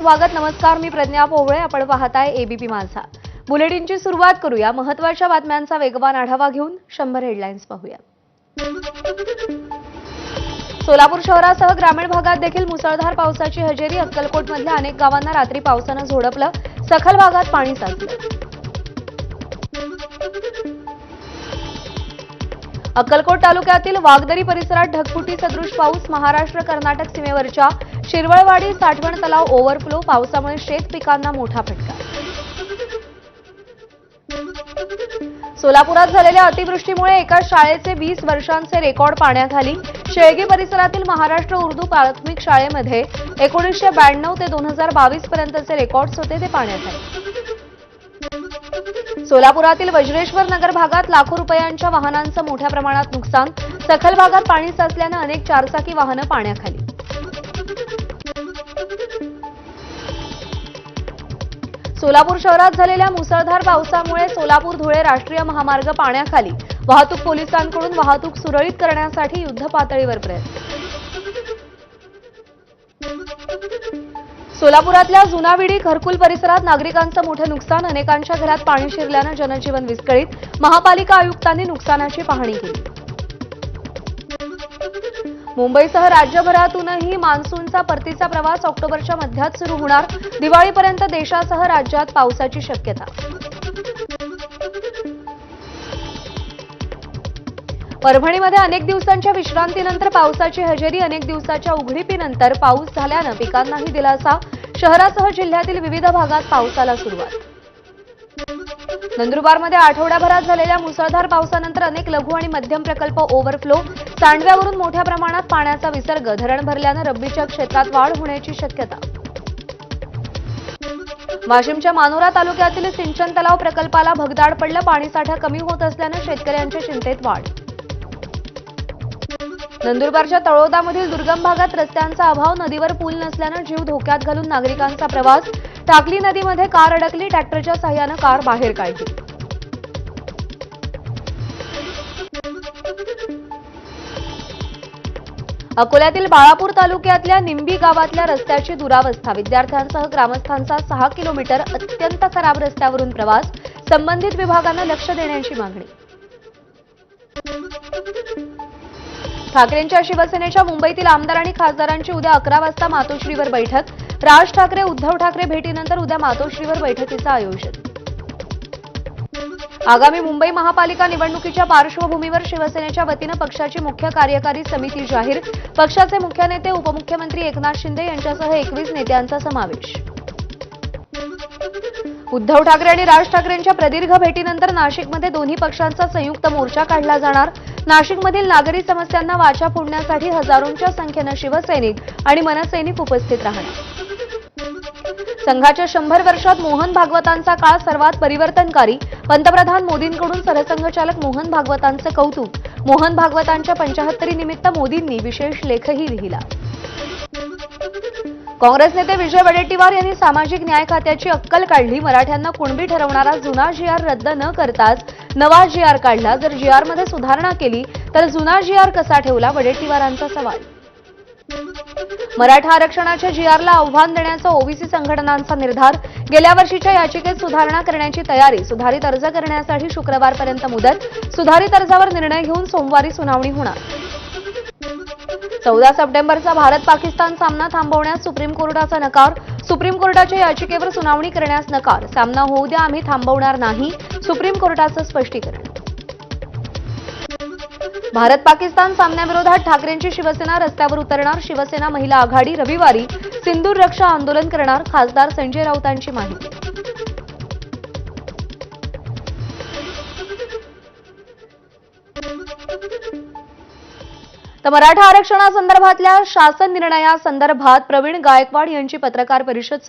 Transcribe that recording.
स्वागत नमस्कार, मी प्रज्ञा पोवळे. आपण पाहताय एबीपी माझा. बुलेटिनची सुरुवात करूया. महत्त्वाच्या बातम्यांचा वेगवान आढावा घेऊन 100 हेडलाईन्स पाहूया. सोलापूर शहरासह ग्रामीण भागात देखील मुसळधार पावसाची हजेरी. अक्कलकोटमधल्या अनेक गावांना रात्री पावसानं झोडपलं. सखल भागात पाणी साचलं. अक्कलकोट तालुक्यातील वागदरी परिसरात ढगफुटी सदृश पाऊस. महाराष्ट्र कर्नाटक सीमेवरच्या शिरवळवाडी साठवण तलाव ओव्हरफ्लो. पावसामुळे शेत पिकांना मोठा फटका. सोलापुरात झालेल्या अतिवृष्टीमुळे एका शाळेचे 20 वर्षांचे रेकॉर्ड पाण्याखाली. शेळगी परिसरातील महाराष्ट्र उर्दू प्राथमिक शाळेमध्ये 1992 ते 2022 पर्यंतचे रेकॉर्ड्स होते, ते पाण्याखाली. सोलापुरातील वज्रेश्वर नगर भागात लाखो रुपयांच्या वाहनांचं मोठ्या प्रमाणात नुकसान. सखल भागात पाणी साचल्यानं अनेक चारचाकी वाहनं पाण्याखाली. सोलापूर शहरात झालेल्या मुसळधार पावसामुळे सोलापूर धुळे राष्ट्रीय महामार्ग पाण्याखाली. वाहतूक पोलिसांकडून वाहतूक सुरळीत करण्यासाठी युद्धपातळीवर प्रयत्न. सोलापुरातल्या जुनाविडी घरकुल परिसरात नागरिकांचं मोठं नुकसान. अनेकांच्या घरात पाणी शिरल्यानं जनजीवन विस्कळीत. महापालिका आयुक्तांनी नुकसानाची पाहणी केली. मुंबईसह राज्यभरातूनही मान्सूनचा परतीचा प्रवास ऑक्टोबरच्या मध्यात सुरू होणार. दिवाळीपर्यंत देशासह राज्यात पावसाची शक्यता. परभणीमध्ये अनेक दिवसांच्या विश्रांतीनंतर पावसाची हजेरी. अनेक दिवसाच्या उघडीपीनंतर पाऊस झाल्यानं पिकांनाही दिलासा. शहरासह जिल्ह्यातील विविध भागात पावसाला सुरुवात. नंदुरबारमध्ये आठवड्याभरात झालेल्या मुसळधार पावसानंतर अनेक लघु आणि मध्यम प्रकल्प ओव्हरफ्लो. सांडव्यावरून मोठ्या प्रमाणात पाण्याचा विसर्ग. धरण भरल्यानं रब्बीच्या क्षेत्रात वाढ होण्याची शक्यता. वाशिमच्या मानोरा तालुक्यातील सिंचन तलाव प्रकल्पाला भगदाड पडलं. पाणीसाठा कमी होत असल्यानं शेतकऱ्यांच्या चिंतेत वाढ. नंदुरबारच्या तळोदामधील दुर्गम भागात रस्त्यांचा अभाव. नदीवर पूल नसल्यानं जीव धोक्यात घालून नागरिकांचा प्रवास. टाकली नदीमध्ये कार अडकली. ट्रॅक्टरच्या साह्यानं कार बाहेर काढली. अकोल्यातील बाळापूर तालुक्यातल्या निंबी गावातल्या रस्त्याची दुरावस्था. विद्यार्थ्यांसह ग्रामस्थांचा 6 किलोमीटर अत्यंत खराब रस्त्यावरून प्रवास. संबंधित विभागानं लक्ष देण्याची मागणी. ठाकरेंच्या शिवसेनेच्या मुंबईतील आमदार आणि खासदारांची उद्या 11 वाजता मातोश्रीवर बैठक. राज ठाकरे उद्धव ठाकरे भेटीनंतर उद्या मातोश्रीवर बैठकीचं आयोजन. आगामी मुंबई महापालिका निवडणुकीच्या पार्श्वभूमीवर शिवसेनेच्या वतीनं पक्षाची मुख्य कार्यकारी समिती जाहीर. पक्षाचे मुख्य नेते उपमुख्यमंत्री एकनाथ शिंदे यांच्यासह 21 नेत्यांचा समावेश. उद्धव ठाकरे आणि राज ठाकरेंच्या प्रदीर्घ भेटीनंतर नाशिकमध्ये दोन्ही पक्षांचा संयुक्त मोर्चा काढला जाणार. नाशिकमधील नागरी समस्यांना वाचा फोडण्यासाठी हजारोंच्या संख्येनं शिवसैनिक आणि मनसैनिक उपस्थित राहणार. संघाच्या 100 वर्षात मोहन भागवतांचा काळ सर्वात परिवर्तनकारी. पंतप्रधान मोदींकडून सरसंघचालक मोहन भागवतांचं कौतुक. मोहन भागवतांच्या 75 निमित्त मोदींनी विशेष लेखही लिहिला. काँग्रेस नेते विजय वडेट्टीवार यांनी सामाजिक न्याय खात्याची अक्कल काढली. मराठ्यांना कुणबी ठरवणारा जुना जीआर रद्द न करताच नवा जीआर काढला. जर जीआरमध्ये सुधारणा केली तर जुना जीआर कसा ठेवला, वडेट्टीवारांचा सवाल. मराठा आरक्षणाच्या जीआरला आव्हान देण्याचा ओबीसी संघटनांचा निर्धार. गेल्या वर्षीच्या याचिकेत सुधारणा करण्याची तयारी. सुधारित अर्ज करण्यासाठी शुक्रवारपर्यंत मुदत. सुधारित अर्जावर निर्णय घेऊन सोमवारी सुनावणी होणार. 14 सप्टेंबरचा भारत-पाकिस्तान सामना थांबवण्यास सुप्रीम कोर्टाचा नकार. सुप्रीम कोर्टाच्या याचिकेवर सुनावणी करण्यास नकार. सामना होऊ द्या, आम्ही थांबवणार नाही, सुप्रीम कोर्टाचं स्पष्टीकरण. भारत-पाकिस्तान सामन्याविरोधात ठाकरेंची शिवसेना रस्त्यावर उतरणार. शिवसेना महिला आघाडी रविवारी सिंदूर रक्षा आंदोलन करणार. खासदार संजय राऊतांची माहिती. तर मराठा आरक्षणासंदर्भातल्या शासन निर्णयासंदर्भात प्रवीण गायकवाड यांची पत्रकार परिषद सुरू.